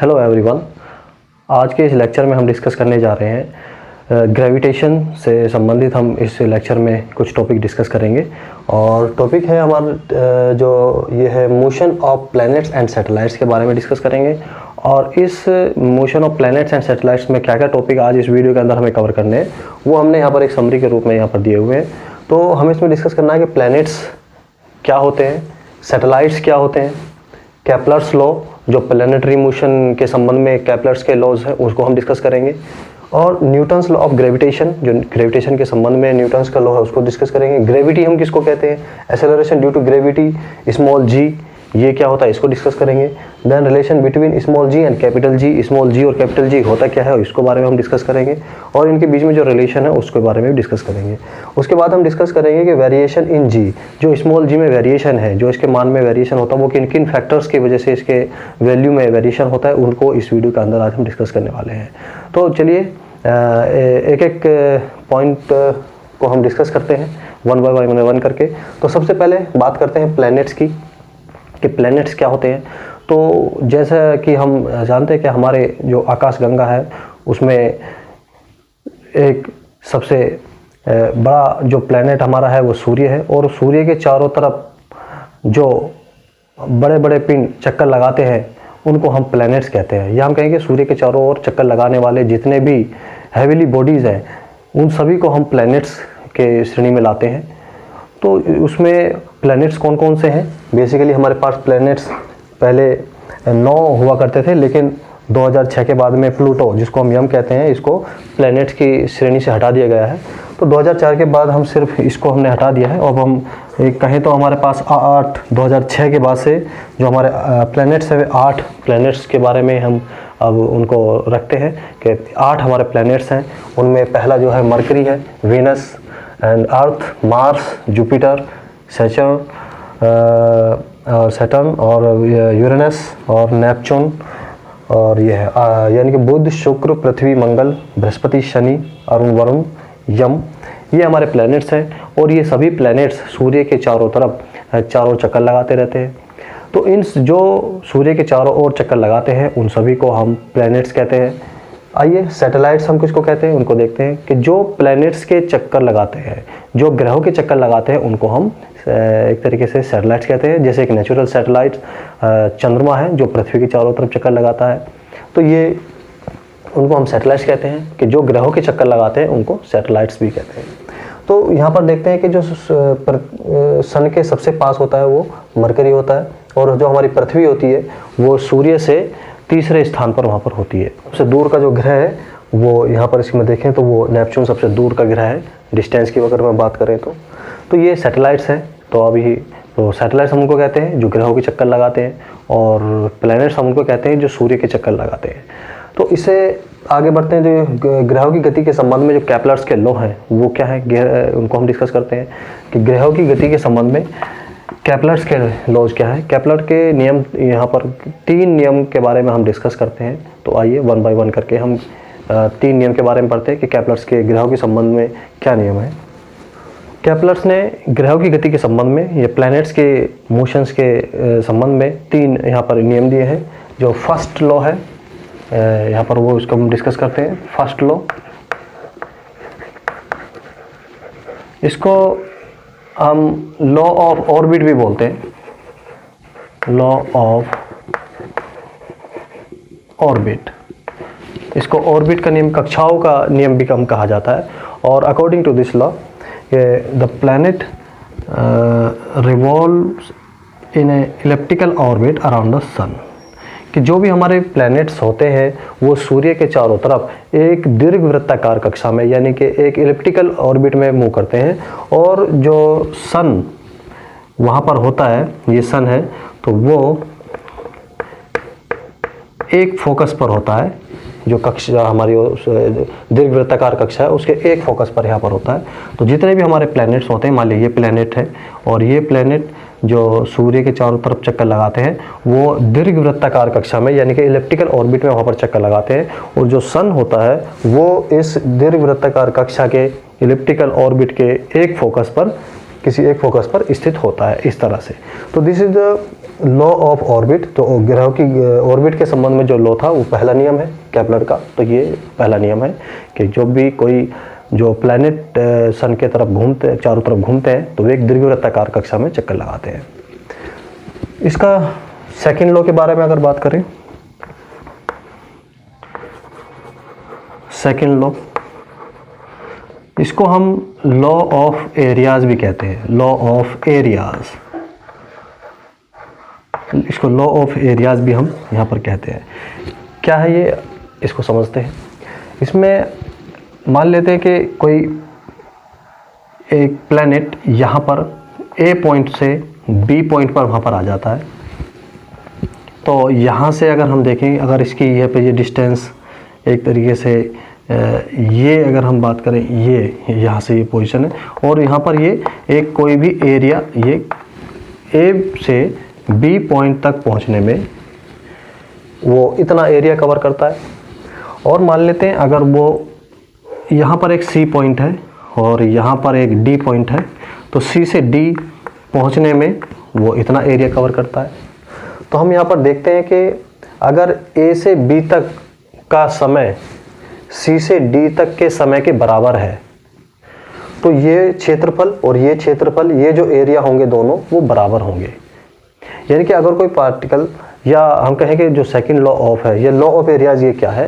Hello everyone. आज के इस लेक्चर में हम डिस्कस करने जा रहे हैं ग्रेविटेशन से संबंधित। हम इस लेक्चर में कुछ टॉपिक डिस्कस करेंगे और टॉपिक है हमारा जो ये है motion of planets and satellites के बारे में डिस्कस करेंगे। और इस motion of planets and satellites में क्या क्या टॉपिक आज इस वीडियो के अंदर हमें कवर करने हैं वो हमने यहाँ पर एक समरी के रूप में यहाँ पर दिए हुए हैं। तो हमें इसमें डिस्कस करना है कि प्लैनेट्स क्या होते हैं, सैटेलाइट्स क्या होते हैं, केपलर्स लॉ जो प्लैनेटरी मोशन के संबंध में केपलर्स के लॉज हैं उसको हम डिस्कस करेंगे, और न्यूटन्स लॉ ऑफ ग्रेविटेशन जो ग्रेविटेशन के संबंध में न्यूटन्स का लॉ है उसको डिस्कस करेंगे। ग्रेविटी हम किसको कहते हैं, acceleration due to gravity small G, ये क्या होता है इसको डिस्कस करेंगे। Then relation between small G and capital G, small G और कैपिटल जी होता क्या है इसको बारे में हम डिस्कस करेंगे, और इनके बीच में जो रिलेशन है उसके बारे में भी डिस्कस करेंगे। उसके बाद हम डिस्कस करेंगे कि वेरिएशन इन जी, जो स्मॉल जी में वेरिएशन है, जो इसके मान में वेरिएशन होता है वो किन किन फैक्टर्स की वजह से इसके वैल्यू में वेरिएशन होता है, उनको इस वीडियो के अंदर आज हम डिस्कस करने वाले हैं। तो चलिए एक एक पॉइंट को हम डिस्कस करते हैं वन बाय वन करके। तो सबसे पहले बात करते हैं प्लैनेट्स की कि प्लैनेट्स क्या होते हैं। तो जैसा कि हम जानते हैं कि हमारे जो आकाशगंगा है उसमें एक सबसे बड़ा जो प्लैनेट हमारा है वो सूर्य है, और सूर्य के चारों तरफ जो बड़े बड़े पिंड चक्कर लगाते हैं उनको हम प्लैनेट्स कहते हैं। या हम कहेंगे सूर्य के चारों ओर चक्कर लगाने वाले जितने भी हैवीली बॉडीज़ हैं उन सभी को हम प्लैनेट्स के श्रेणी में लाते हैं। तो उसमें प्लैनेट्स कौन कौन से हैं, बेसिकली हमारे पास प्लैनेट्स पहले 9 हुआ करते थे, लेकिन 2006 के बाद में प्लूटो जिसको हम यम कहते हैं इसको प्लैनेट्स की श्रेणी से हटा दिया गया है। तो 2004 के बाद हम सिर्फ इसको हमने हटा दिया है। अब हम कहें तो हमारे पास 2006 के बाद से जो हमारे प्लैनेट्स है 8 प्लैनेट्स के बारे में हम अब उनको रखते हैं कि 8 हमारे प्लैनेट्स हैं। उनमें पहला जो है मरकरी है, Venus and earth, Mars, Jupiter, Saturn और यूरेनस और नेपच्यून, और ये है यानी कि बुध, शुक्र, पृथ्वी, मंगल, बृहस्पति, शनि, अरुण, वरुण, यम, ये हमारे प्लैनेट्स हैं। और ये सभी प्लैनेट्स सूर्य के चारों तरफ चारों चक्कर लगाते रहते हैं। तो इन जो सूर्य के चारों ओर चक्कर लगाते हैं उन सभी को हम प्लैनेट्स कहते हैं। आइए सैटेलाइट्स हम किसको कहते हैं उनको देखते हैं कि जो प्लैनेट्स के चक्कर लगाते हैं, जो ग्रहों के चक्कर लगाते हैं उनको हम एक तरीके से सैटेलाइट्स कहते हैं। जैसे एक नेचुरल सैटेलाइट चंद्रमा है जो पृथ्वी के चारों तरफ चक्कर लगाता है, तो ये उनको हम सैटेलाइट्स कहते हैं। कि जो ग्रहों के चक्कर लगाते हैं उनको सैटेलाइट्स भी कहते हैं। तो यहाँ पर देखते हैं कि जो सन के सबसे पास होता है वो मरकरी होता है, और जो हमारी पृथ्वी होती है वो सूर्य से तीसरे स्थान पर वहाँ पर होती है। सबसे दूर का जो ग्रह है वो यहाँ पर इसमें देखें तो वो नेपच्यून सबसे दूर का ग्रह है डिस्टेंस की अगर मैं बात करें तो ये सैटेलाइट्स हैं। तो अभी तो सैटेलाइट्स हम उनको कहते हैं जो ग्रहों के चक्कर लगाते हैं, और प्लैनेट्स हम उनको कहते हैं जो सूर्य के चक्कर लगाते हैं। तो इससे आगे बढ़ते हैं। जो ग्रहों की गति के संबंध में जो केपलर्स के लॉ हैं वो क्या है उनको हम डिस्कस करते हैं कि ग्रहों की गति के संबंध में केपलर्स के लॉज क्या है। केपलर के नियम यहाँ पर 3 नियम के बारे में हम डिस्कस करते हैं। तो आइए वन बाय वन करके हम 3 नियम के बारे में पढ़ते हैं कि केपलर्स के ग्रहों के संबंध में क्या नियम है। केपलर्स ने ग्रहों की गति के संबंध में ये प्लैनेट्स के मोशंस के संबंध में 3 यहाँ पर नियम दिए हैं। जो फर्स्ट लॉ है यहाँ पर वो इसको हम डिस्कस करते हैं। फर्स्ट लॉ, इसको हम लॉ ऑफ ऑर्बिट भी बोलते हैं। लॉ ऑफ ऑर्बिट, इसको ऑर्बिट का नियम, कक्षाओं का नियम भी कम कहा जाता है। और according to this law the planet revolves in a elliptical orbit around the sun, कि जो भी हमारे प्लैनेट्स होते हैं वो सूर्य के चारों तरफ एक दीर्घवृत्ताकार कक्षा में यानी कि एक इलिप्टिकल ऑर्बिट में मूव करते हैं। और जो सन वहाँ पर होता है, ये सन है, तो वो एक फोकस पर होता है। जो कक्षा हमारी दीर्घवृत्ताकार कक्षा है उसके एक फोकस पर यहाँ पर होता है। तो जितने भी हमारे प्लैनेट्स होते हैं, मान लीजिए ये प्लैनेट है और ये प्लैनेट जो सूर्य के चारों तरफ चक्कर लगाते हैं वो दीर्घवृत्ताकार कक्षा में यानी कि इलिप्टिकल ऑर्बिट में वहाँ पर चक्कर लगाते हैं। और जो सन होता है वो इस दीर्घवृत्ताकार कक्षा के इलिप्टिकल ऑर्बिट के एक फोकस पर किसी एक फोकस पर स्थित होता है, इस तरह से। तो this is the law of orbit. तो ग्रह की ऑर्बिट के संबंध में जो लॉ था वो पहला नियम है केपलर का। तो ये पहला नियम है कि जो भी कोई जो प्लैनेट सन के तरफ घूमते, चारों तरफ घूमते हैं, तो वे एक दीर्घवृत्ताकार कक्षा में चक्कर लगाते हैं। इसका सेकंड लॉ के बारे में अगर बात करें, सेकंड लॉ, इसको हम लॉ ऑफ एरियाज भी कहते हैं, लॉ ऑफ एरियाज, इसको लॉ ऑफ एरियाज भी हम यहाँ पर कहते हैं। क्या है ये, इसको समझते हैं। इसमें मान लेते हैं कि कोई एक प्लैनेट यहाँ पर ए पॉइंट से बी पॉइंट पर वहाँ पर आ जाता है। तो यहाँ से अगर हम देखें, अगर इसकी यहाँ पे ये डिस्टेंस एक तरीके से ये अगर हम बात करें, ये यहाँ से ये पोजीशन है, और यहाँ पर ये एक कोई भी एरिया, ये ए से बी पॉइंट तक पहुँचने में वो इतना एरिया कवर करता है। और मान लेते हैं अगर वो यहाँ पर एक सी पॉइंट है और यहाँ पर एक डी पॉइंट है, तो सी से डी पहुँचने में वो इतना एरिया कवर करता है। तो हम यहाँ पर देखते हैं कि अगर ए से बी तक का समय सी से डी तक के समय के बराबर है, तो ये क्षेत्रफल और ये क्षेत्रफल, ये जो एरिया होंगे दोनों वो बराबर होंगे। यानी कि अगर कोई पार्टिकल, या हम कहें कि जो सेकंड लॉ ऑफ है, ये लॉ ऑफ एरियाज, ये क्या है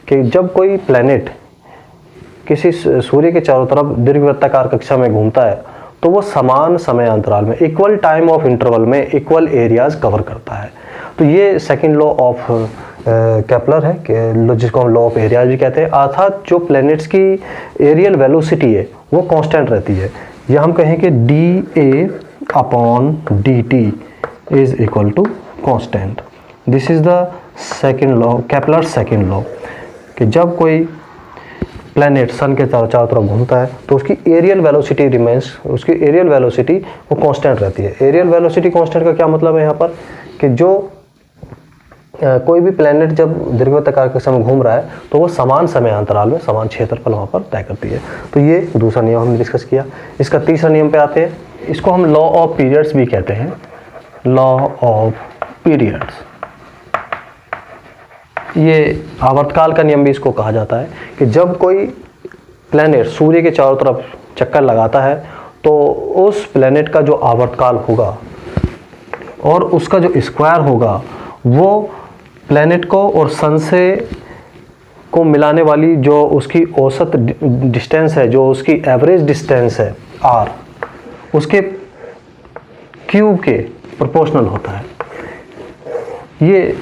कि जब कोई प्लैनेट किसी सूर्य के चारों तरफ दीर्घवृत्ताकार कक्षा में घूमता है, तो वो समान समय अंतराल में, इक्वल टाइम ऑफ इंटरवल में इक्वल एरियाज कवर करता है। तो ये सेकंड लॉ ऑफ केपलर है, कि जिसको हम लॉ ऑफ एरियाज भी कहते हैं। अर्थात जो प्लैनेट्स की एरियल वेलोसिटी है वो कांस्टेंट रहती है, या हम कहें कि dA/dt is equal to constant. This is the second law, Kepler second law, कि जब कोई प्लैनेट सन के चारों तरफ घूमता है तो उसकी एरियल वेलोसिटी रिमेंस, उसकी एरियल वेलोसिटी वो कांस्टेंट रहती है। एरियल वेलोसिटी कांस्टेंट का क्या मतलब है यहाँ पर, कि जो कोई भी प्लैनेट जब दीर्घवृत्ताकार कक्षा में घूम रहा है तो वो समान समय अंतराल में समान क्षेत्रफल वहाँ पर तय करती है। तो ये दूसरा नियम हमने डिस्कस किया। इसका तीसरा नियम पे आते हैं, इसको हम लॉ ऑफ पीरियड्स भी कहते हैं, लॉ ऑफ पीरियड्स। ये आवर्तकाल का नियम भी इसको कहा जाता है, कि जब कोई प्लैनेट सूर्य के चारों तरफ चक्कर लगाता है तो उस प्लैनेट का जो आवर्तकाल होगा और उसका जो स्क्वायर होगा वो प्लैनेट को और सन से को मिलाने वाली जो उसकी औसत डिस्टेंस है, जो उसकी एवरेज डिस्टेंस है r, उसके क्यूब के प्रोपोर्शनल होता है। ये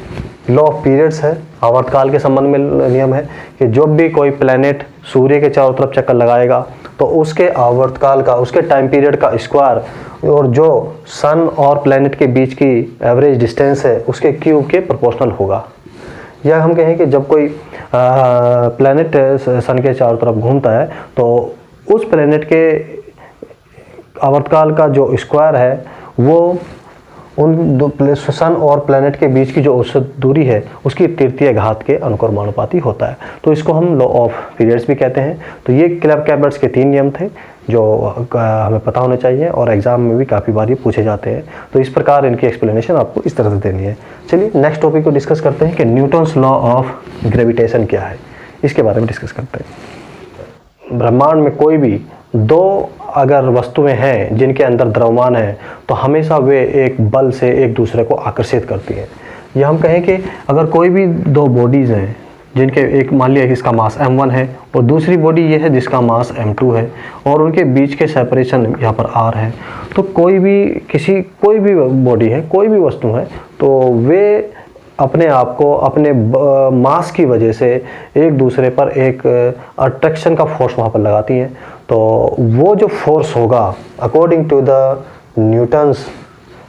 लॉ ऑफ पीरियड्स है, आवर्तकाल के संबंध में नियम है, कि जब भी कोई प्लैनेट सूर्य के चारों तरफ चक्कर लगाएगा तो उसके आवर्तकाल का, उसके टाइम पीरियड का स्क्वायर और जो सन और प्लैनेट के बीच की एवरेज डिस्टेंस है उसके क्यूब के प्रोपोर्शनल होगा। या हम कहें कि जब कोई प्लैनेट सन के चारों तरफ घूमता है तो उस प्लैनेट के आवर्तकाल का जो स्क्वायर है वो उन दो सन और प्लैनेट के बीच की जो औसत दूरी है उसकी तृतीय घात के अनुक्रमानुपाती होता है। तो इसको हम लॉ ऑफ पीरियड्स भी कहते हैं। तो ये केपलर्स के 3 नियम थे जो हमें पता होने चाहिए और एग्जाम में भी काफ़ी बार ये पूछे जाते हैं। तो इस प्रकार इनकी एक्सप्लेनेशन आपको इस तरह से देनी है। चलिए नेक्स्ट टॉपिक को डिस्कस करते हैं कि न्यूटन्स लॉ ऑफ ग्रेविटेशन क्या है, इसके बारे में डिस्कस करते हैं। ब्रह्मांड में कोई भी 2 अगर वस्तुएं हैं जिनके अंदर द्रव्यमान है तो हमेशा वे एक बल से एक दूसरे को आकर्षित करती हैं। या हम कहें कि अगर कोई भी 2 बॉडीज़ हैं जिनके एक, मान लिया इसका मास m1 है और दूसरी बॉडी ये है जिसका मास m2 है और उनके बीच के सेपरेशन यहाँ पर r है, तो कोई भी बॉडी है, कोई भी वस्तु है, तो वे अपने आप को अपने मास की वजह से एक दूसरे पर एक अट्रैक्शन का फोर्स वहाँ पर लगाती हैं। तो वो जो फोर्स होगा according to the Newton's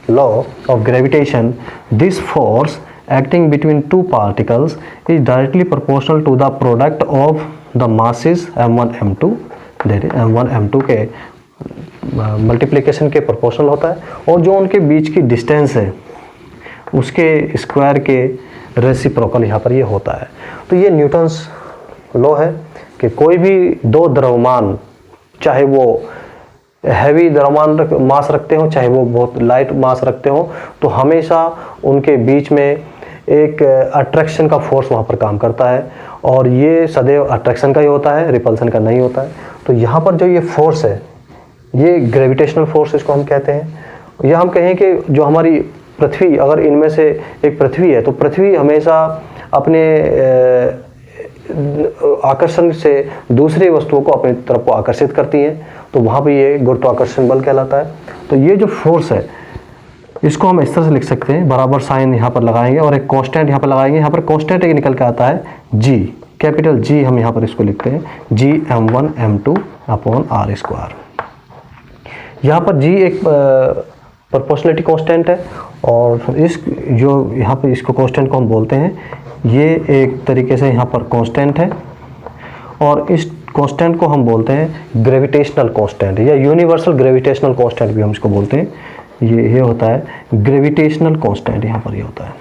law of gravitation, this force acting between 2 particles is directly proportional to the product of the masses m1 m2, that is m1 m2 के मल्टीप्लिकेशन के प्रोपोर्शनल होता है और जो उनके बीच की डिस्टेंस है उसके स्क्वायर के रेसिप्रोकल यहाँ पर ये होता है। तो ये हैवी द्रव्यमान मास रखते हो, चाहे वो बहुत लाइट मास रखते हो, तो हमेशा उनके बीच में एक अट्रैक्शन का फोर्स वहाँ पर काम करता है, और ये सदैव अट्रैक्शन का ही होता है, रिपल्सन का नहीं होता है। तो यहाँ पर जो ये फोर्स है, ये ग्रेविटेशनल फोर्स इसको हम कहते हैं। या हम कहें कि जो हमारी पृथ्वी, अगर इनमें से एक पृथ्वी है, तो पृथ्वी हमेशा अपने आकर्षण से दूसरी वस्तुओं को अपनी तरफ को आकर्षित करती हैं, तो वहाँ पे ये गुरुत्वाकर्षण बल कहलाता है। तो ये जो फोर्स है, इसको हम इस तरह से लिख सकते हैं, बराबर साइन यहाँ पर लगाएंगे और एक कांस्टेंट यहाँ पर लगाएंगे। यहाँ पर कांस्टेंट एक निकल के आता है जी, कैपिटल जी, हम यहाँ पर इसको लिखते हैं जी m1 m2 upon are square. यहाँ पर जी एक प्रोपोर्शनलिटी कांस्टेंट है, और इस जो यहाँ पर इसको कांस्टेंट को हम बोलते हैं, ये एक तरीके से यहाँ पर कांस्टेंट है, और इस कांस्टेंट को हम बोलते हैं ग्रेविटेशनल कांस्टेंट, या यूनिवर्सल ग्रेविटेशनल कांस्टेंट भी हम इसको बोलते हैं। ये होता है ग्रेविटेशनल कांस्टेंट, यहाँ पर ये होता है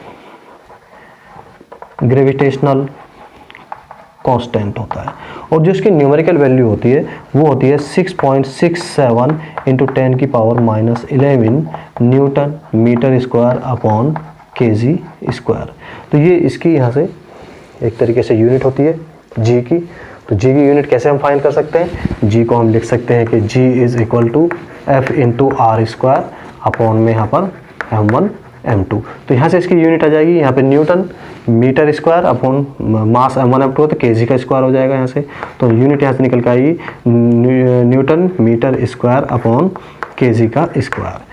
ग्रेविटेशनल कांस्टेंट होता है, और जो इसकी न्यूमेरिकल वैल्यू होती है वो होती है 6.67 इंटू 10 की power -11 newton metre square upon KG square. तो ये इसकी यहाँ से एक तरीके से यूनिट होती है जी की। तो जी की यूनिट कैसे हम फाइंड कर सकते हैं? जी को हम लिख सकते हैं कि G is equal to F into R square upon में यहाँ पर m1 m2। तो यहाँ से इसकी यूनिट आ जाएगी, यहाँ पे newton metre square upon mass m1 m2 तो केजी का स्क्वायर हो जाएगा यहाँ से। तो यूनिट यहाँ से निकल के आएगी newton metre square upon KG का स्क्वायर।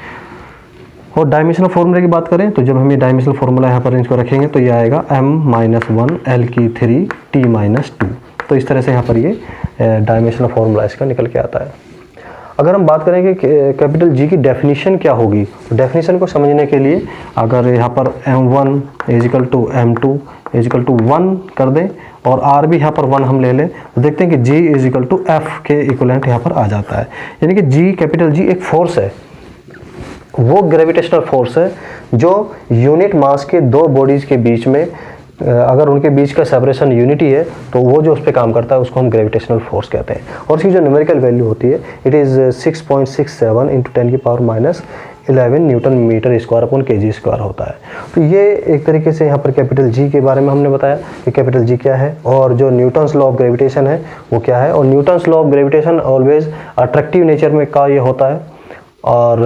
और डायमेंशनल फार्मूले की बात करें, तो जब हम ये डायमेंशनल फार्मूला यहाँ पर इसको रखेंगे तो ये आएगा m-1 L की 3 T-2। तो इस तरह से यहाँ पर ये डायमेंशनल फार्मूला इसका निकल के आता है। अगर हम बात करें कि कैपिटल जी की डेफिनेशन क्या होगी, तो डेफिनेशन को समझने के लिए अगर यहाँ पर m1 is equal to m2 is equal to 1 कर दें और r भी यहाँ पर 1 हम ले लें, तो देखते हैं कि g इजिकल टू f के इक्वलेंट यहाँ पर आ जाता है। यानी कि g कैपिटल जी एक फोर्स है, वो ग्रेविटेशनल फोर्स है जो यूनिट मास के दो बॉडीज़ के बीच में अगर उनके बीच का सेपरेशन यूनिटी है तो वो जो उस पर काम करता है उसको हम ग्रेविटेशनल फोर्स कहते हैं। और इसकी जो न्यूमेरिकल वैल्यू होती है इट इज़ 6.67 इंटू 10 की power -11 newton metre square upon KG square होता है। तो ये एक तरीके से यहाँ पर कैपिटल जी के बारे में हमने बताया कि कैपिटल जी क्या है और जो न्यूटन्स लॉ ऑफ ग्रेविटेशन है वो क्या है। और Newton's law of gravitation always attractive nature में का ये होता है। और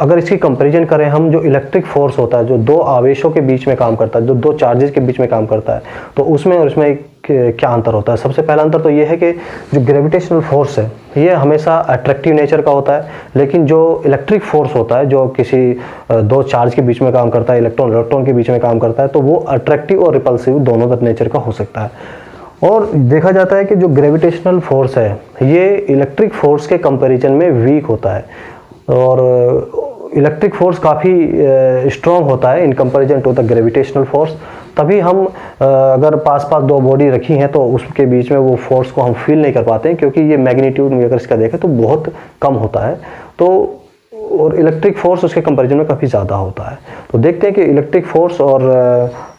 अगर इसकी कंपैरिजन करें हम, जो इलेक्ट्रिक फोर्स होता है जो दो आवेशों के बीच में काम करता है, जो दो चार्जेस के बीच में काम करता है, तो उसमें और इसमें क्या अंतर होता है? सबसे पहला अंतर तो ये है कि जो ग्रेविटेशनल फोर्स है ये हमेशा अट्रैक्टिव नेचर का होता है, लेकिन जो इलेक्ट्रिक फोर्स होता है जो किसी दो चार्ज के बीच में काम करता है, इलेक्ट्रॉन इलेक्ट्रॉन के बीच में काम करता है, तो वो अट्रैक्टिव और रिपल्सिव दोनों नेचर का हो सकता है। और देखा जाता है कि जो ग्रेविटेशनल फोर्स है ये इलेक्ट्रिक फोर्स के कंपैरिजन में वीक होता है, और इलेक्ट्रिक फोर्स काफ़ी स्ट्रॉन्ग होता है in comparison to the gravitational force. तभी हम अगर पास पास दो बॉडी रखी हैं तो उसके बीच में वो फोर्स को हम फील नहीं कर पाते हैं, क्योंकि ये मैग्नीट्यूड में अगर इसका देखें तो बहुत कम होता है। तो और इलेक्ट्रिक फोर्स उसके कंपैरिजन में काफ़ी ज़्यादा होता है। तो देखते हैं कि इलेक्ट्रिक फोर्स और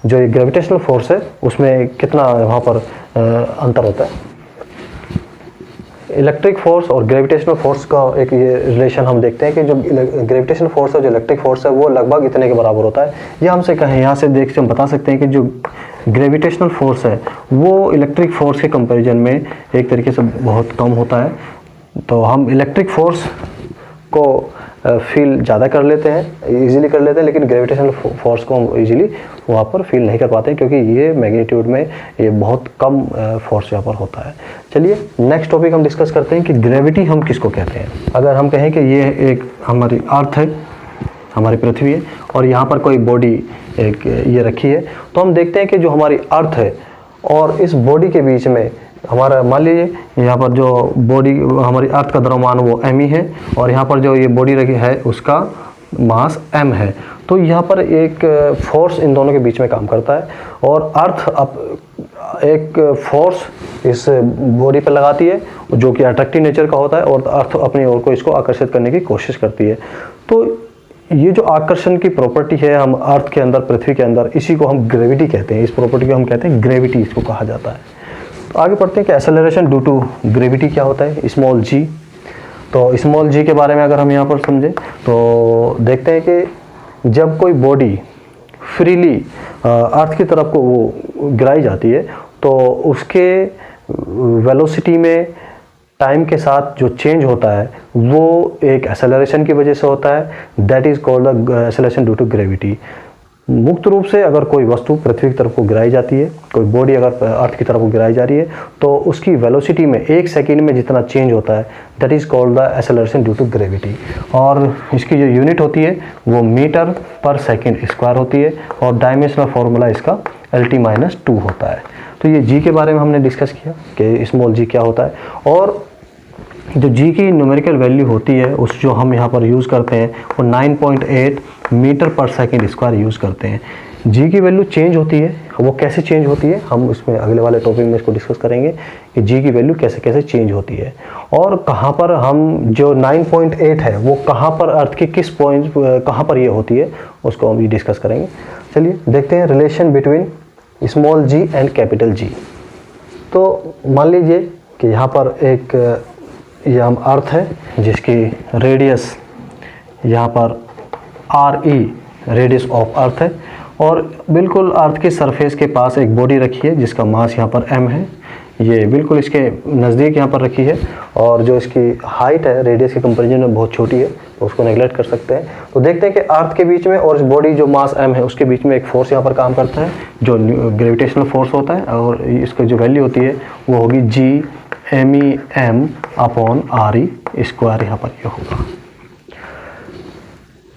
जो ये ग्रेविटेशनल फोर्स है उसमें कितना वहाँ पर अंतर होता है। इलेक्ट्रिक फोर्स और ग्रेविटेशनल फोर्स का एक ये रिलेशन हम देखते हैं कि जो ग्रेविटेशनल फोर्स और जो इलेक्ट्रिक फोर्स है वो लगभग इतने के बराबर होता है। ये हमसे कहें, यहाँ से देख के हम बता सकते हैं कि जो ग्रेविटेशनल फोर्स है वो इलेक्ट्रिक फोर्स के कंपैरिजन में एक तरीके से बहुत कम होता है। तो हम इलेक्ट्रिक फोर्स को फील ज़्यादा कर लेते हैं, इजीली कर लेते हैं, लेकिन ग्रेविटेशनल फोर्स को हम इजीली वहाँ पर फील नहीं कर पाते हैं, क्योंकि ये मैग्नीट्यूड में ये बहुत कम फोर्स यहाँ पर होता है। चलिए नेक्स्ट टॉपिक हम डिस्कस करते हैं कि ग्रेविटी हम किसको कहते हैं। अगर हम कहें कि ये एक हमारी अर्थ है, हमारी पृथ्वी है, और यहाँ पर कोई बॉडी एक ये रखी है, तो हम देखते हैं कि जो हमारी अर्थ है और इस बॉडी के बीच में हमारा, मान लीजिए यहाँ पर जो बॉडी हमारी अर्थ का द्रव्यमान वो m है, और यहाँ पर जो ये बॉडी रखी है उसका मास m है। तो यहाँ पर एक फोर्स इन दोनों के बीच में काम करता है, और अर्थ अब एक फोर्स इस बॉडी पर लगाती है जो कि अट्रैक्टिव नेचर का होता है, और अर्थ अपनी ओर को इसको आकर्षित करने की कोशिश करती है। तो ये जो आकर्षण की प्रॉपर्टी है हम अर्थ के अंदर, पृथ्वी के अंदर, इसी को हम ग्रेविटी कहते हैं। इस प्रॉपर्टी को हम कहते हैं ग्रेविटी, इसको कहा जाता है। तो आगे पढ़ते हैं कि एक्सेलरेशन ड्यू टू ग्रेविटी क्या होता है, स्मॉल g। तो स्मॉल जी के बारे में अगर हम यहाँ पर समझें तो देखते हैं कि जब कोई बॉडी फ्रीली अर्थ की तरफ को वो गिराई जाती है तो उसके वेलोसिटी में टाइम के साथ जो चेंज होता है वो एक एक्सेलरेशन की वजह से होता है, that is called the acceleration due to gravity. मुक्त रूप से अगर कोई वस्तु पृथ्वी की तरफ को गिराई जाती है, कोई बॉडी अगर अर्थ की तरफ को गिराई जा रही है तो उसकी वेलोसिटी में 1 सेकेंड में जितना चेंज होता है that is called the acceleration due to gravity. और इसकी जो यूनिट होती है वो मीटर पर सेकेंड स्क्वायर होती है और डायमेंशनल फार्मूला इसका LT-2 होता है। तो ये जी के बारे में हमने डिस्कस किया कि स्मॉल जी क्या होता है। और जो जी की न्यूमेरिकल वैल्यू होती है उस जो हम यहाँ पर यूज़ करते हैं वो 9.8 मीटर पर सेकेंड स्क्वायर यूज़ करते हैं। जी की वैल्यू चेंज होती है, वो कैसे चेंज होती है हम इसमें अगले वाले टॉपिक में इसको डिस्कस करेंगे कि जी की वैल्यू कैसे कैसे चेंज होती है और कहाँ पर हम जो 9.8 है वो कहाँ पर अर्थ की किस पॉइंट कहाँ पर ये होती है उसको हम डिस्कस करेंगे। चलिए देखते हैं relation between small G and capital G. तो मान लीजिए कि यहाँ पर एक ये हम अर्थ है जिसकी रेडियस यहाँ पर RE रेडियस ऑफ अर्थ है और बिल्कुल अर्थ के सरफेस के पास एक बॉडी रखी है जिसका मास यहाँ पर m है, ये बिल्कुल इसके नज़दीक यहाँ पर रखी है और जो इसकी हाइट है रेडियस के कंपैरिजन में बहुत छोटी है तो उसको नेगलेक्ट कर सकते हैं। तो देखते हैं कि अर्थ के बीच में और इस बॉडी जो मास m है उसके बीच में एक फोर्स यहाँ पर काम करता है जो ग्रेविटेशनल फोर्स होता है और इसकी जो वैल्यू होती है वो होगी G_MEM/RE स्क्वायर यहाँ पर ये होगा।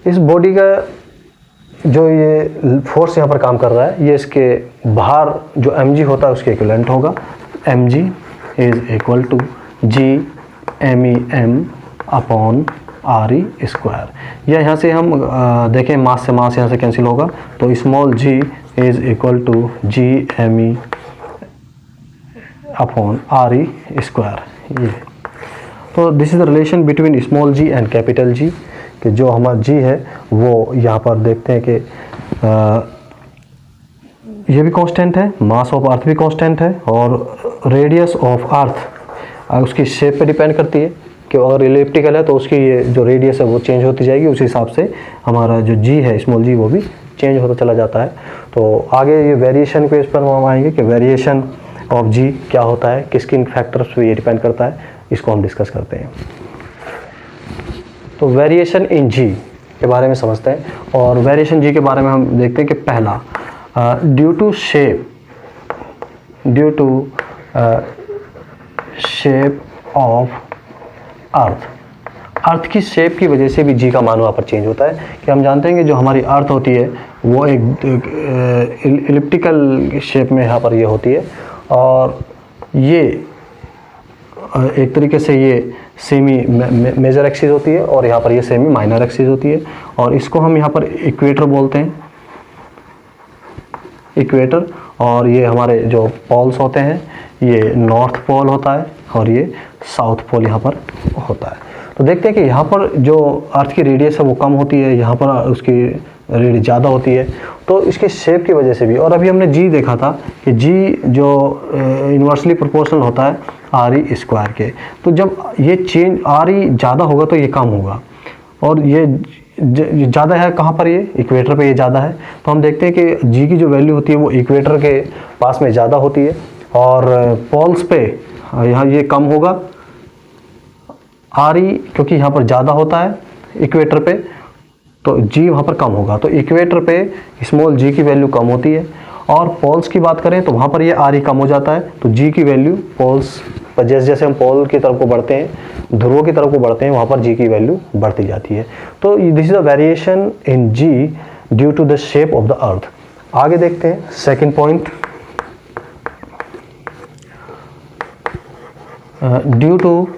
इस बॉडी का जो ये फोर्स यहाँ पर काम कर रहा है ये इसके बाहर जो mg होता है उसके इक्विवेलेंट होगा। mg is equal to G_MEM/RE square. या यहाँ से हम देखें मास से मास यहाँ से कैंसिल होगा तो small g is equal to G_MEM/RE square. ये तो this is the relation between small G and capital G कि जो हमारा जी है वो यहाँ पर देखते हैं कि ये भी कांस्टेंट है, मास ऑफ अर्थ भी कांस्टेंट है और रेडियस ऑफ अर्थ उसकी शेप पे डिपेंड करती है कि अगर इलिप्टिकल है तो उसकी ये जो रेडियस है वो चेंज होती जाएगी, उस हिसाब से हमारा जो जी है स्मॉल जी वो भी चेंज होता चला जाता है। तो आगे ये वेरिएशन के इस पर हम आएंगे कि वेरिएशन ऑफ जी क्या होता है, किस किन फैक्टर्स पे ये डिपेंड करता है, इसको हम डिस्कस करते हैं। तो वेरिएशन इन जी के बारे में समझते हैं और वेरिएशन जी के बारे में हम देखते हैं कि पहला due to shape of earth की शेप की वजह से भी जी का मान वहाँ पर चेंज होता है। कि हम जानते हैं कि जो हमारी अर्थ होती है वो एक इलिप्टिकल शेप में यहाँ पर ये होती है और ये एक तरीके से ये सेमी मेजर एक्सिस होती है और यहाँ पर ये सेमी माइनर एक्सिस होती है और इसको हम यहाँ पर इक्वेटर बोलते हैं, इक्वेटर। और ये हमारे जो पोल्स होते हैं ये नॉर्थ पोल होता है और ये साउथ पोल यहाँ पर होता है। तो देखते हैं कि यहाँ पर जो अर्थ की रेडियस है वो कम होती है, यहाँ पर उसकी रेडियस ज़्यादा होती है तो इसके शेप की वजह से भी। और अभी हमने जी देखा था कि जी जो इन्वर्सली प्रोपोर्शनल होता है RE स्क्वायर के। तो जब ये चेंज RE ज़्यादा होगा तो ये कम होगा और ये ज़्यादा है कहाँ पर, ये इक्वेटर पे ये ज़्यादा है। तो हम देखते हैं कि जी की जो वैल्यू होती है वो इक्वेटर के पास में ज़्यादा होती है और पोल्स पे यहाँ ये कम होगा RE क्योंकि यहाँ पर ज़्यादा होता है इक्वेटर पे तो जी वहाँ पर कम होगा। तो इक्वेटर पे स्मॉल जी की वैल्यू कम होती है और पोल्स की बात करें तो वहाँ पर ये RE कम हो जाता है तो जी की वैल्यू पोल्स पर जैसे जैसे हम पोल की तरफ को बढ़ते हैं, ध्रुवों की तरफ को बढ़ते हैं, वहाँ पर जी की वैल्यू बढ़ती जाती है। तो this is the variation in G due to the shape of the earth. आगे देखते हैं second point, due to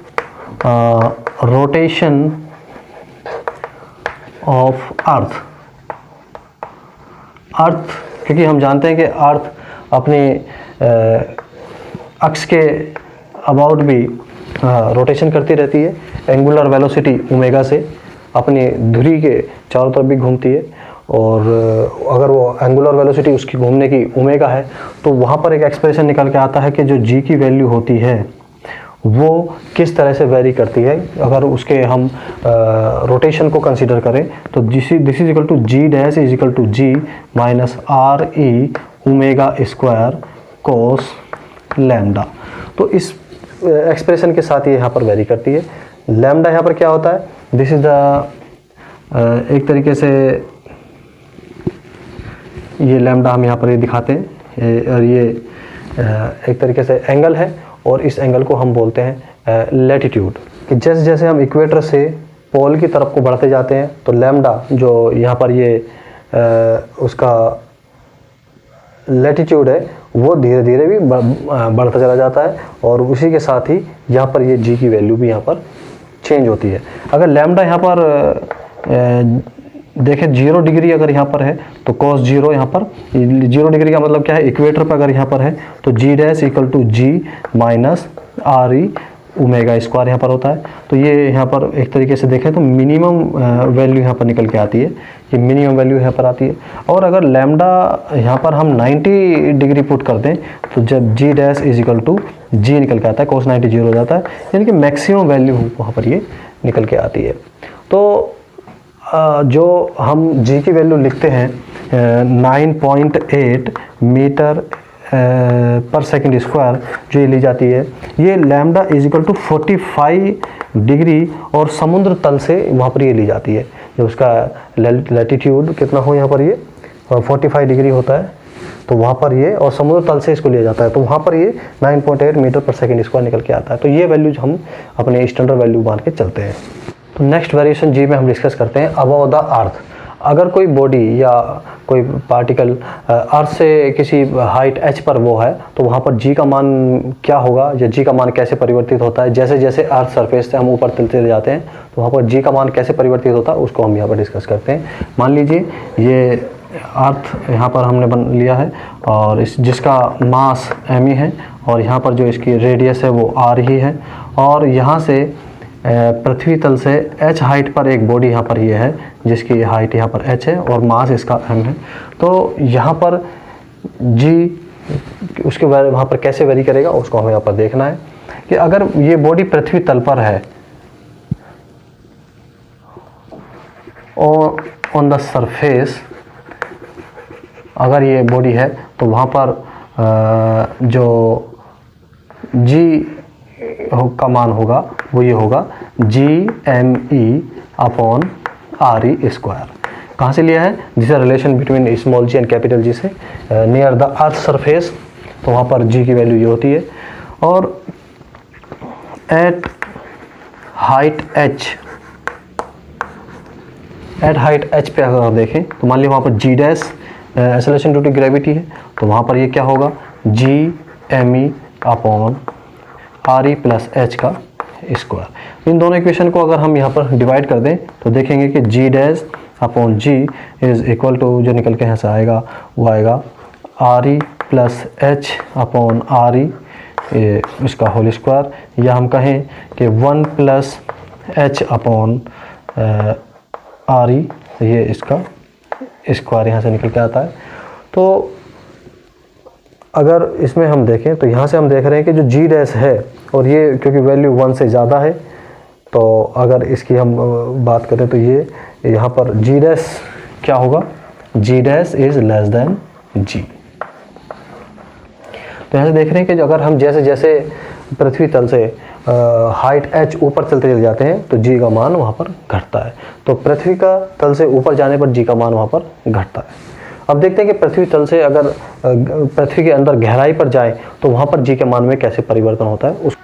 rotation of earth. क्योंकि हम जानते हैं कि अर्थ अपने अक्ष के अबाउट भी रोटेशन करती रहती है, एंगुलर वेलोसिटी ओमेगा से अपनी धुरी के चारों तरफ भी घूमती है और अगर वो एंगुलर वेलोसिटी उसकी घूमने की ओमेगा है तो वहाँ पर एक एक्सप्रेशन निकल के आता है कि जो जी की वैल्यू होती है वो किस तरह से वेरी करती है। अगर उसके हम रोटेशन को कंसीडर करें तो this is equal to G dash is equal to G minus R E omega square cos lambda. तो इस एक्सप्रेशन के साथ ये यहाँ पर वेरी करती है। लैम्डा यहाँ पर क्या होता है, दिस इज द एक तरीके से ये लैम्डा हम यहाँ पर ये दिखाते हैं, और ये एक तरीके से एंगल है, और इस एंगल को हम बोलते हैं लैटिट्यूड। कि जैसे जैसे हम इक्वेटर से पोल की तरफ को बढ़ते जाते हैं तो लैम्डा जो यहाँ पर ये उसका लैटिट्यूड है वो धीरे धीरे भी बढ़ता चला जाता है, और उसी के साथ ही यहाँ पर ये जी की वैल्यू भी यहाँ पर चेंज होती है। अगर लैम्डा यहाँ पर देखें 0 डिग्री अगर यहाँ पर है तो cos 0 यहाँ पर 0 डिग्री का मतलब क्या है, इक्वेटर पर अगर यहाँ पर है तो G dash equal to G minus R E omega square यहाँ पर होता है। तो ये यहाँ पर एक तरीके से देखें तो मिनिमम वैल्यू यहाँ पर निकल के आती है, ये मिनिमम वैल्यू यहाँ पर आती है। और अगर लैम्डा यहाँ पर हम 90 डिग्री पुट कर दें तो जब जी डैश इज इक्वल टू जी निकल के आता है, cos 90 0 हो जाता है, यानी कि मैक्सिमम वैल्यू वहाँ पर ये निकल के आती है। तो जो हम g की वैल्यू लिखते हैं 9.8 मीटर पर सेकंड स्क्वायर जो ये ली जाती है, ये lambda is equal to 45 degree और समुद्र तल से वहाँ पर ये ली जाती है। जब उसका लैटिट्यूड कितना हो यहाँ पर ये 45 डिग्री होता है तो वहाँ पर ये, और समुद्र तल से इसको लिया जाता है तो वहाँ पर ये 9.8 मीटर पर सेकंड स्क्वायर निकल के आता है। तो ये वैल्यू हम अपने स्टैंडर्ड वैल्यू मान के चलते हैं। तो नेक्स्ट वेरिएशन जी में हम डिस्कस करते हैं अबव द अर्थ। अगर कोई बॉडी या कोई पार्टिकल अर्थ से किसी हाइट h पर वो है तो वहाँ पर g का मान क्या होगा, या g का मान कैसे परिवर्तित होता है। जैसे जैसे अर्थ सरफेस से हम ऊपर चलते जाते हैं तो वहाँ पर g का मान कैसे परिवर्तित होता है उसको हम यहाँ पर डिस्कस करते हैं। मान लीजिए ये अर्थ यहाँ पर हमने बन लिया है, और जिसका मास m है, और यहाँ पर जो इसकी रेडियस है वो r ही है, और यहाँ से पृथ्वी तल से h हाइट पर एक बॉडी यहाँ पर ये है जिसकी हाइट यहाँ पर h है और मास इसका m है। तो यहाँ पर g उसके वहाँ पर कैसे वेरी करेगा उसको हमें यहाँ पर देखना है कि अगर ये बॉडी पृथ्वी तल पर है और ऑन द सरफेस अगर ये बॉडी है तो वहाँ पर जो g का मान होगा वो ये होगा G M E upon R E square. कहाँ से लिया है, जिस relation between small G and capital G से नियर द अर्थ सरफेस, तो वहाँ पर जी की वैल्यू ये होती है। और एट हाइट एच पे अगर आप देखें तो मान लीजिए वहाँ पर G dash acceleration due to gravity है, तो वहाँ पर ये क्या होगा G M E upon R E plus H का स्क्वायर। इन दोनों इक्वेशन को अगर हम यहाँ पर डिवाइड कर दें तो देखेंगे कि G dash upon G is equal to, जो निकल के यहाँ से आएगा वो आएगा R E plus H upon R E इसका होल स्क्वायर, या हम कहें कि 1 plus H upon R E, ये इसका स्क्वायर यहाँ से निकल के आता है। तो अगर इसमें हम देखें तो यहाँ से हम देख रहे हैं कि जो जी डैश है, और ये क्योंकि वैल्यू 1 से ज़्यादा है तो अगर इसकी हम बात करें तो ये यहाँ पर जी डैश क्या होगा, जी डैश इज़ लेस देन जी। तो यहाँ से देख रहे हैं कि अगर हम जैसे जैसे पृथ्वी तल से हाइट h ऊपर चलते चले जाते हैं तो g का मान वहाँ पर घटता है। तो पृथ्वी का तल से ऊपर जाने पर g का मान वहाँ पर घटता है। अब देखते हैं कि पृथ्वी तल से अगर पृथ्वी के अंदर गहराई पर जाए तो वहाँ पर जी के मान में कैसे परिवर्तन होता है उस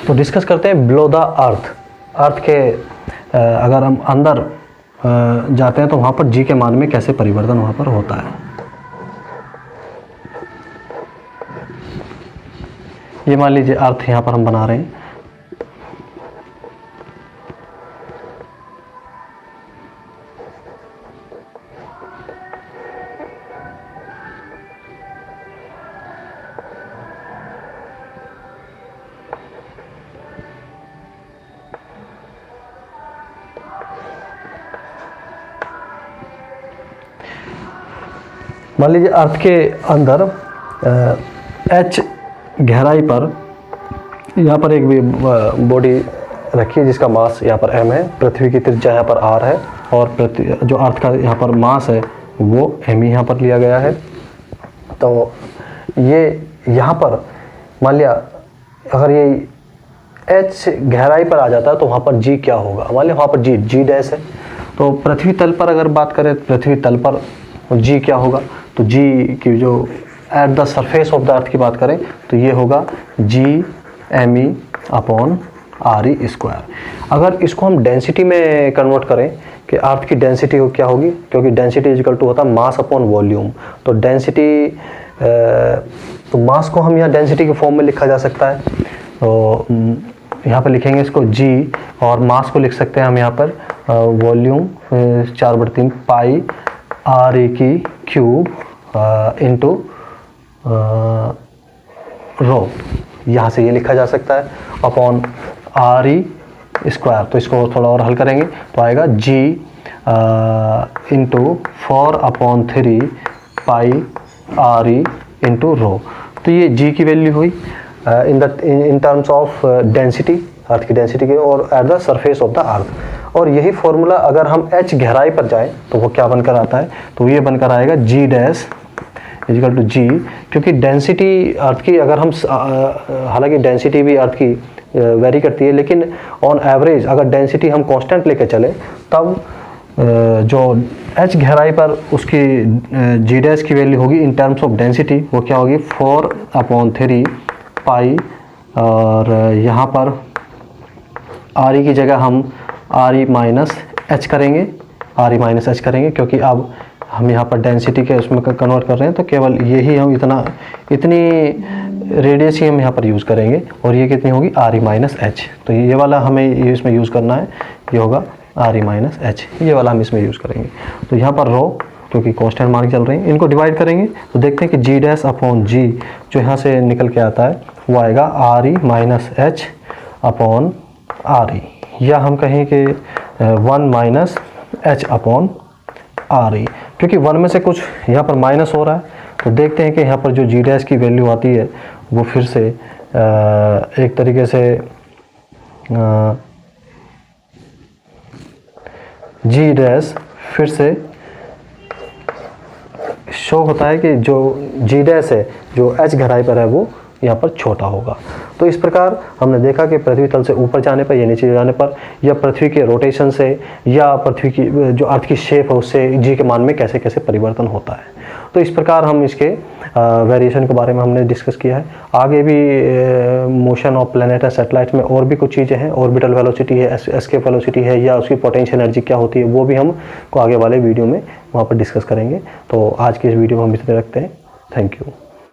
तो डिस्कस करते हैं बिलो द अर्थ के अगर हम अंदर जाते हैं तो वहाँ पर जी के मान में कैसे परिवर्तन वहाँ पर होता है। ये मान लीजिए अर्थ यहाँ पर हम बना रहे हैं, मान लीजिए अर्थ के अंदर h गहराई पर यहाँ पर एक भी बॉडी रखी है जिसका मास यहाँ पर m है, पृथ्वी की त्रिज्या यहाँ पर r है और पृथ्वी जो अर्थ का यहाँ पर मास है वो m ही यहाँ पर लिया गया है। तो ये यहाँ पर मान लिया अगर ये h गहराई पर आ जाता है तो वहाँ पर g क्या होगा, मान लिया वहाँ पर g डैश है। तो पृथ्वी तल पर अगर बात करें पृथ्वी तल पर g क्या होगा, तो g की जो at the surface of the अर्थ की बात करें तो ये होगा G_me/RE²। अगर इसको हम डेंसिटी में कन्वर्ट करें कि अर्थ की डेंसिटी क्या होगी, क्योंकि डेंसिटी इक्वल टू होता है मास अपॉन वॉल्यूम। तो डेंसिटी तो मास को हम यहाँ डेंसिटी के फॉर्म में लिखा जा सकता है। तो यहाँ पर लिखेंगे इसको G और मास को लिख सकते हैं हम यहाँ पर वॉल्यूम 4/3 पाई RE³ इंटू रो, यहाँ से ये लिखा जा सकता है अपॉन RE²। तो इसको थोड़ा और हल करेंगे तो आएगा G इंटू 4/3 पाई RE इंटू रो। तो ये G की वैल्यू हुई in terms of density, earth की डेंसिटी के, और at the surface of the अर्थ। और यही फॉर्मूला अगर हम h गहराई पर जाएं तो वो क्या बनकर आता है, तो ये बनकर आएगा G dash equal to G, क्योंकि डेंसिटी अर्थ की अगर हम हालांकि डेंसिटी भी अर्थ की वेरी करती है, लेकिन ऑन एवरेज अगर डेंसिटी हम कांस्टेंट लेके चले तब जो h गहराई पर उसकी G डैश की वैल्यू होगी इन टर्म्स ऑफ डेंसिटी, वो क्या होगी 4/3 पाई, और यहाँ पर RE की जगह हम RE-H करेंगे, RE-H करेंगे, क्योंकि अब हम यहाँ पर डेंसिटी के उसमें कन्वर्ट कर रहे हैं तो केवल यही हम इतनी रेडियस ही हम यहाँ पर यूज़ करेंगे, और ये कितनी होगी RE-H। तो ये वाला हमें ये इसमें यूज़ करना है, ये होगा RE-H, ये वाला हम इसमें यूज़ करेंगे। तो यहाँ पर रो क्योंकि कांस्टेंट मान चल रहे हैं, इनको डिवाइड करेंगे तो देखते हैं कि G डैश अपॉन G जो यहाँ से निकल के आता है वो आएगा RE-H अपॉन RE, या हम कहें कि 1-H अपॉन RE, क्योंकि 1 में से कुछ यहाँ पर माइनस हो रहा है। तो देखते हैं कि यहाँ पर जो G डैश की वैल्यू आती है वो फिर से एक तरीके से G डैश फिर से शो होता है कि जो G डैश है जो h गहराई पर है वो यहाँ पर छोटा होगा। तो इस प्रकार हमने देखा कि पृथ्वी तल से ऊपर जाने पर या नीचे जाने पर, या पृथ्वी के रोटेशन से, या पृथ्वी की जो अर्थ की शेप है उससे G के मान में कैसे कैसे परिवर्तन होता है। तो इस प्रकार हम इसके वेरिएशन के बारे में हमने डिस्कस किया है। आगे भी motion of planet and satellite में और भी कुछ चीज़ें हैं, ऑर्बिटल वेलोसिटी है, एस्केप वेलोसिटी है, या उसकी पोटेंशियल एनर्जी क्या होती है, वो भी हम को आगे वाले वीडियो में वहाँ पर डिस्कस करेंगे। तो आज की इस वीडियो में हम इतने रखते हैं। Thank you.